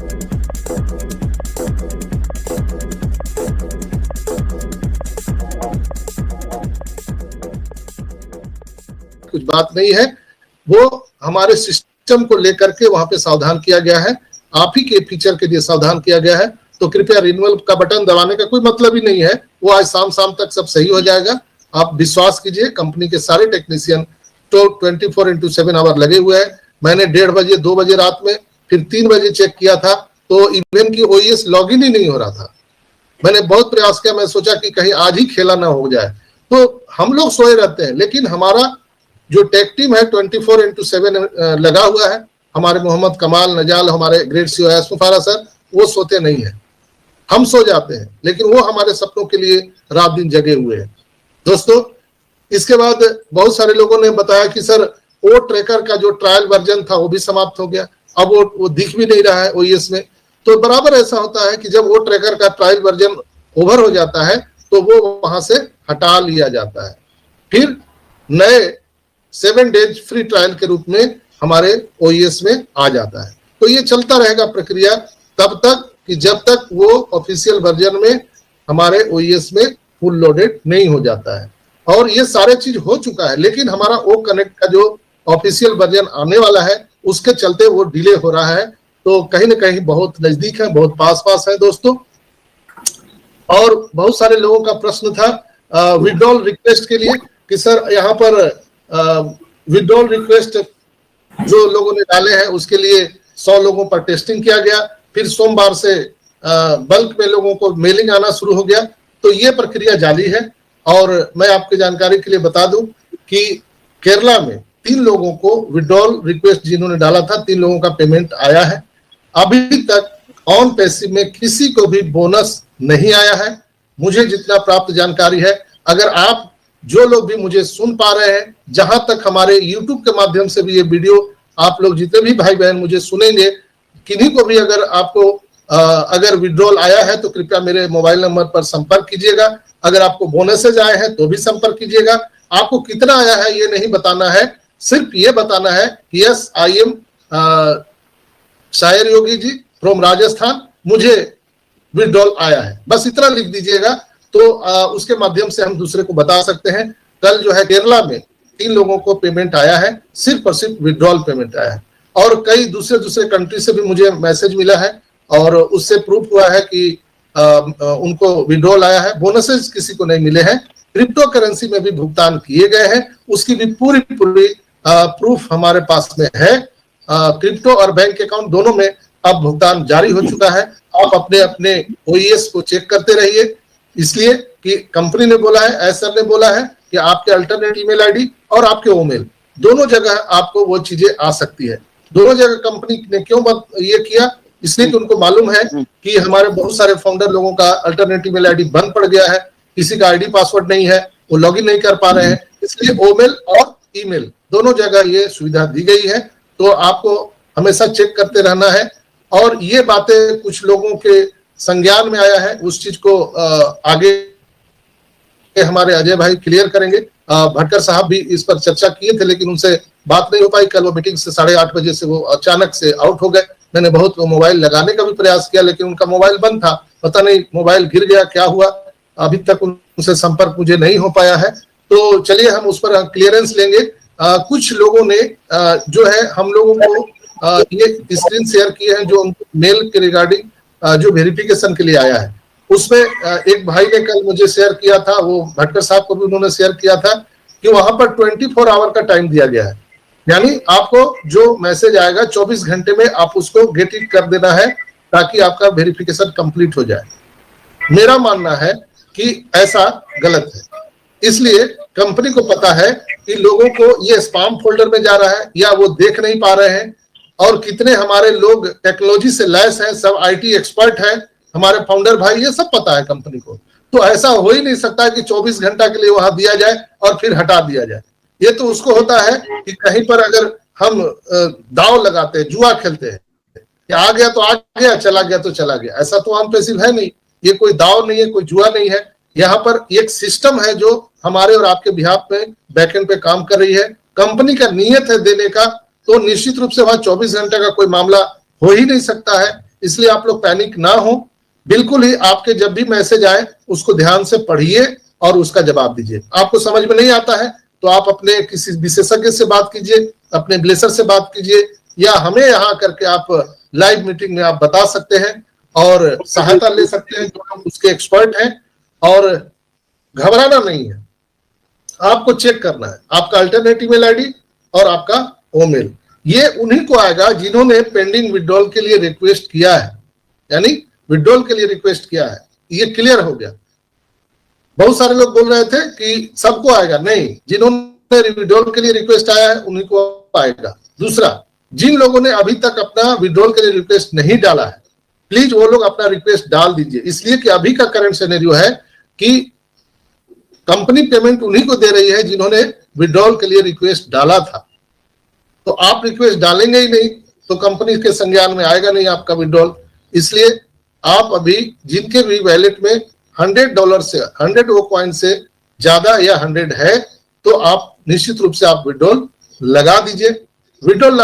कुछ बात नहीं है, वो हमारे सिस्टम को लेकर के वहां पे सावधान किया गया है, आप ही के फीचर के लिए सावधान किया गया है। तो कृपया रिन्यूअल का बटन दबाने का कोई मतलब ही नहीं है, वो आज शाम तक सब सही हो जाएगा। आप विश्वास कीजिए, कंपनी के सारे टेक्नीशियन तो 24/7 आवर लगे हुए हैं। मैंने 1:30 बजे 2 बजे रात में फिर 3 बजे चेक किया था तो इवन की OES लॉगिन ही नहीं हो रहा था। मैंने बहुत प्रयास किया, मैं सोचा कि कहीं आज ही खेला ना हो जाए। तो हम लोग सोए रहते हैं, लेकिन हमारा जो टेक टीम है 24/7 लगा हुआ है। हमारे मोहम्मद कमाल नजाल, हमारे ग्रेट CEO मुफारा सर, वो सोते नहीं है। हम सो जाते हैं, लेकिन वो हमारे सपनों के लिए रात दिन जगे हुए हैं। दोस्तों, इसके बाद बहुत सारे लोगों ने बताया कि सर ओ ट्रैकर का जो ट्रायल वर्जन था वो भी समाप्त हो गया, अब वो दिख भी नहीं रहा है OES में। तो बराबर ऐसा होता है कि जब ओ ट्रैकर का ट्रायल वर्जन ओवर हो जाता है तो वो वहां से हटा लिया जाता है, फिर नए 7 डेज फ्री ट्रायल के रूप में हमारे OES में आ जाता है। तो ये चलता रहेगा प्रक्रिया तब तक कि जब तक वो ऑफिशियल वर्जन में हमारे OES में फुल लोडेड नहीं हो जाता है। और ये सारे चीज हो चुका है, लेकिन हमारा ओ कनेक्ट का जो ऑफिशियल वर्जन आने वाला है उसके चलते वो डिले हो रहा है। तो कहीं ना कहीं बहुत नजदीक है, बहुत पास है दोस्तों। और बहुत सारे लोगों का प्रश्न था विड्रॉल रिक्वेस्ट के लिए कि सर यहाँ पर विड्रॉल रिक्वेस्ट जो लोगों ने डाले हैं उसके लिए 100 लोगों पर टेस्टिंग किया गया, फिर सोमवार से बल्क में लोगों को मेलिंग आना शुरू हो गया। तो ये प्रक्रिया जारी है। और मैं आपकी जानकारी के लिए बता दूं कि केरला में 3 लोगों को विड्रॉल रिक्वेस्ट जिन्होंने डाला था, 3 लोगों का पेमेंट आया है। अभी तक ऑन पैसिव में किसी को भी बोनस नहीं आया है, मुझे जितना प्राप्त जानकारी है। अगर आप जो लोग भी मुझे सुन पा रहे हैं, जहां तक हमारे YouTube के माध्यम से भी ये वीडियो आप लोग जितने भी भाई बहन मुझे सुनेंगे, किन्हीं को भी अगर आपको अगर विड्रॉल आया है तो कृपया मेरे मोबाइल नंबर पर संपर्क कीजिएगा। अगर आपको बोनसेज आए हैं तो भी संपर्क कीजिएगा। आपको कितना आया है ये नहीं बताना है, सिर्फ ये बताना है कि यस आई एम शायर योगी जी फ्रॉम राजस्थान, मुझे विड्रॉल आया है, बस इतना लिख दीजिएगा। तो उसके माध्यम से हम दूसरे को बता सकते हैं। कल जो है केरला में 3 लोगों को पेमेंट आया है, सिर्फ और सिर्फ विड्रॉल पेमेंट आया है। और कई दूसरे कंट्री से भी मुझे मैसेज मिला है और उससे प्रूफ हुआ है कि उनको विड्रॉल आया है। बोनसेस किसी को नहीं मिले हैं। क्रिप्टो करेंसी में भी भुगतान किए गए हैं, उसकी भी पूरी प्रूफ हमारे पास में है। क्रिप्टो और बैंक अकाउंट दोनों में अब भुगतान जारी हो चुका है। आप अपने OES को चेक करते रहिए, इसलिए कि कंपनी ने बोला है, एसर ने बोला है कि आपके अल्टरनेट ईमेल आईडी और आपके ओमेल दोनों जगह आपको वो चीजें आ सकती है। दोनों जगह कंपनी ने क्यों ये किया, इसलिए कि उनको मालूम है कि हमारे बहुत सारे फाउंडर लोगों का अल्टरनेट ईमेल आईडी बंद पड़ गया है, किसी का आईडी पासवर्ड नहीं है, वो लॉगिन नहीं कर पा रहे हैं, इसलिए ओमेल और ईमेल दोनों जगह ये सुविधा दी गई है। तो आपको हमेशा चेक करते रहना है। और ये बातें कुछ लोगों के संज्ञान में आया है, उस चीज को आगे हमारे अजय भाई क्लियर करेंगे। भटकर साहब भी इस पर चर्चा किए थे, लेकिन उनसे बात नहीं हो पाई। कल वो मीटिंग से 8:30 बजे से वो अचानक से आउट हो गए। मैंने बहुत मोबाइल लगाने का भी प्रयास किया, लेकिन उनका मोबाइल बंद था, पता नहीं मोबाइल गिर गया क्या हुआ, अभी तक उनसे संपर्क मुझे नहीं हो पाया है। तो चलिए हम उस पर क्लियरेंस लेंगे। कुछ लोगों ने जो है हम लोगों को ये स्क्रीन शेयर किए हैं जो मेल के रिगार्डिंग जो वेरिफिकेशन के लिए आया है। उसमें एक भाई ने कल मुझे शेयर किया था, वो भटकर साहब को भी उन्होंने शेयर किया था कि वहां पर 24 आवर का टाइम दिया गया है, यानी आपको जो मैसेज आएगा 24 घंटे में आप उसको गेट इट कर देना है ताकि आपका वेरिफिकेशन कंप्लीट हो जाए। मेरा मानना है कि ऐसा गलत है, इसलिए कंपनी को पता है कि लोगों को ये स्पैम फोल्डर में जा रहा है या वो देख नहीं पा रहे हैं। और कितने हमारे लोग टेक्नोलॉजी से लैस हैं, सब IT एक्सपर्ट हैं, हमारे फाउंडर भाई, ये सब पता है कंपनी को। तो ऐसा हो ही नहीं सकता कि 24 घंटा के लिए वहां दिया जाए और फिर हटा दिया जाए। ये तो उसको होता है कि कहीं पर अगर हम दांव लगाते हैं, जुआ खेलते हैं, कि आ गया तो आ गया, चला गया तो चला गया। ऐसा तो ऑन पैसिव है नहीं, ये कोई दांव नहीं है, कोई जुआ नहीं है। यहाँ पर एक सिस्टम है जो हमारे और आपके बिहाफ में बैकएंड पे काम कर रही है। कंपनी का नियत है देने का, तो निश्चित रूप से वहां 24 घंटे का कोई मामला हो ही नहीं सकता है। इसलिए आप लोग पैनिक ना हो। बिल्कुल ही आपके जब भी मैसेज आए उसको ध्यान से पढ़िए और उसका जवाब दीजिए। आपको समझ में नहीं आता है तो आप अपने किसी विशेषज्ञ से बात कीजिए, अपने ब्लेसर से बात कीजिए, या हमें यहाँ करके आप लाइव मीटिंग में आप बता सकते हैं और सहायता ले सकते हैं, जो हम उसके एक्सपर्ट हैं। और घबराना नहीं है, आपको चेक करना है आपका अल्टरनेटिव मेल आईडी और आपका ओमेल। ये उन्हीं को आएगा जिन्होंने पेंडिंग विड्रॉल के लिए रिक्वेस्ट किया है, यानी विड्रॉल के लिए रिक्वेस्ट किया है। ये क्लियर हो गया। बहुत सारे लोग बोल रहे थे कि सबको आएगा, नहीं, जिन्होंने विड्रॉल के लिए रिक्वेस्ट आया है उन्हीं को आएगा। दूसरा, जिन लोगों ने अभी तक अपना विड्रॉल के लिए रिक्वेस्ट नहीं डाला है, प्लीज वो लोग अपना रिक्वेस्ट डाल दीजिए, इसलिए कि अभी का करंट सिनेरियो है कि कंपनी पेमेंट उन्हीं को दे रही है जिन्होंने विड्रॉल के लिए रिक्वेस्ट डाला था। तो आप रिक्वेस्ट डालेंगे ही नहीं तो कंपनी के संज्ञान में आएगा नहीं आपका विड्रॉल। इसलिए आप अभी जिनके भी वैलेट में $100 से 100 वो कॉइन से ज्यादा या 100 है तो आप निश्चित रूप से आप विड्रॉल लगा दीजिए। विड्रॉल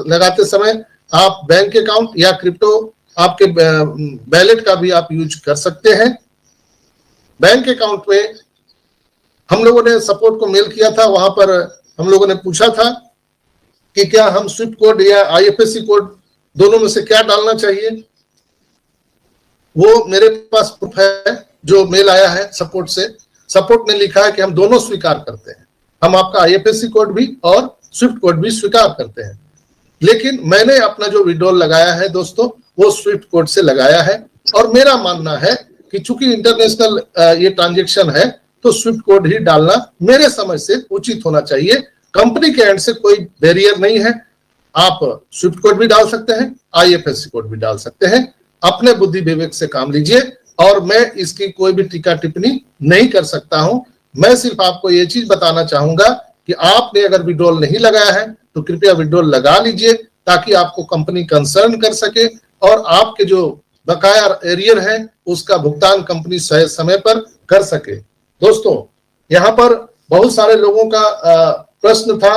लगाते समय आप बैंक अकाउंट या क्रिप्टो आपके वैलेट का भी आप यूज कर सकते हैं। बैंक अकाउंट में हम लोगों ने सपोर्ट को मेल किया था, वहां पर हम लोगों ने पूछा था कि क्या हम स्विफ्ट कोड या आईएफएससी कोड दोनों में से क्या डालना चाहिए। वो मेरे पास प्रूफ है जो मेल आया है सपोर्ट से। सपोर्ट ने लिखा है कि हम दोनों स्वीकार करते हैं, हम आपका आईएफएससी कोड भी और स्विफ्ट कोड भी स्वीकार करते हैं। लेकिन मैंने अपना जो विड्रॉल लगाया है दोस्तों वो स्विफ्ट कोड से लगाया है और मेरा मानना है कि चूंकि इंटरनेशनल ये ट्रांजैक्शन है तो स्विफ्ट कोड ही डालना मेरे समझ से उचित होना चाहिए। कंपनी के एंड से कोई बैरियर नहीं है, आप स्विफ्ट कोड भी डाल सकते हैं, आईएफएससी कोड भी डाल सकते हैं। अपने बुद्धि विवेक से काम लीजिए और मैं इसकी कोई भी टीका टिप्पणी नहीं कर सकता हूं। मैं सिर्फ आपको ये चीज बताना चाहूंगा कि आपने अगर विड्रॉल नहीं लगाया है तो कृपया विड्रॉल लगा लीजिए ताकि आपको कंपनी कंसर्न कर सके और आपके जो बकाया एरियर है उसका भुगतान कंपनी समय पर कर सके। दोस्तों, यहाँ पर बहुत सारे लोगों का प्रश्न था,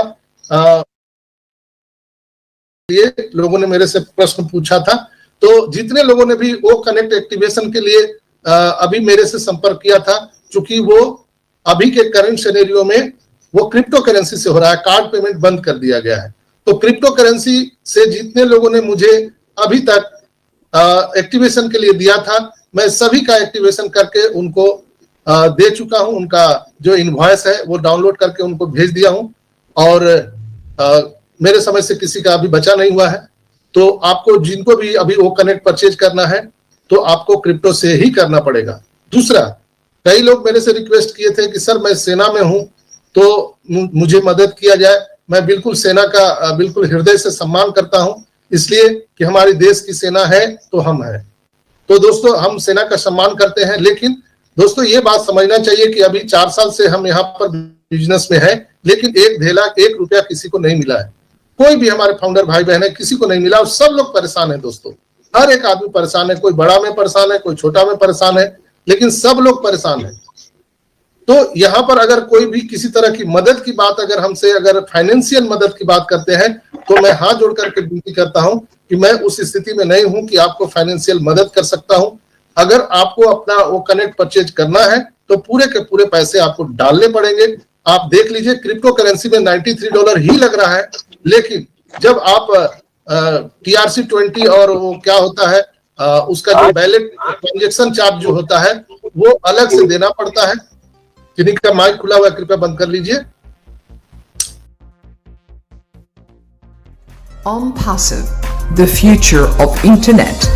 ये लोगों ने मेरे से प्रश्न पूछा था। तो जितने लोगों ने भी वो कनेक्ट एक्टिवेशन के लिए अभी मेरे से संपर्क किया था, चूंकि वो अभी के करंट सिनेरियो में वो क्रिप्टो करेंसी से हो रहा है, कार्ड पेमेंट बंद कर दिया गया है। तो क्रिप्टो करेंसी से जितने लोगों ने मुझे अभी तक एक्टिवेशन के लिए दिया था, मैं सभी का एक्टिवेशन करके उनको दे चुका हूं। उनका जो इनवॉइस है वो डाउनलोड करके उनको भेज दिया हूं और मेरे समझ से किसी का अभी बचा नहीं हुआ है। तो आपको जिनको भी अभी वो कनेक्ट परचेज करना है तो आपको क्रिप्टो से ही करना पड़ेगा। दूसरा, कई लोग मेरे से रिक्वेस्ट किए थे कि सर मैं सेना में हूं तो मुझे मदद किया जाए। मैं बिल्कुल सेना का बिल्कुल हृदय से सम्मान करता हूं, इसलिए कि हमारे देश की सेना है तो हम हैं। तो दोस्तों, हम सेना का सम्मान करते हैं, लेकिन दोस्तों ये बात समझना चाहिए कि अभी 4 साल से हम यहाँ पर बिजनेस में हैं, लेकिन एक ढेला 1 रुपया किसी को नहीं मिला है। कोई भी हमारे फाउंडर भाई बहन है किसी को नहीं मिला और सब लोग परेशान है दोस्तों। हर एक आदमी परेशान है, कोई बड़ा में परेशान है, कोई छोटा में परेशान है, लेकिन सब लोग परेशान है। तो यहाँ पर अगर कोई भी किसी तरह की मदद की बात अगर हमसे अगर फाइनेंशियल मदद की बात करते हैं तो मैं हाथ जोड़ करके विनती करता हूं कि मैं उस स्थिति में नहीं हूं कि आपको फाइनेंशियल मदद कर सकता हूं। अगर आपको अपना वो कनेक्ट परचेज करना है तो पूरे के पूरे पैसे आपको डालने पड़ेंगे। आप देख लीजिए क्रिप्टो करेंसी में $93 ही लग रहा है, लेकिन जब आप TRC20 और वो क्या होता है उसका जो वैलेट ट्रांजेक्शन चार्ज जो होता है वो अलग से देना पड़ता है। जिन्हीं का माइक खुला हुआ है कृपया बंद कर लीजिए। OnPassive, the future of internet.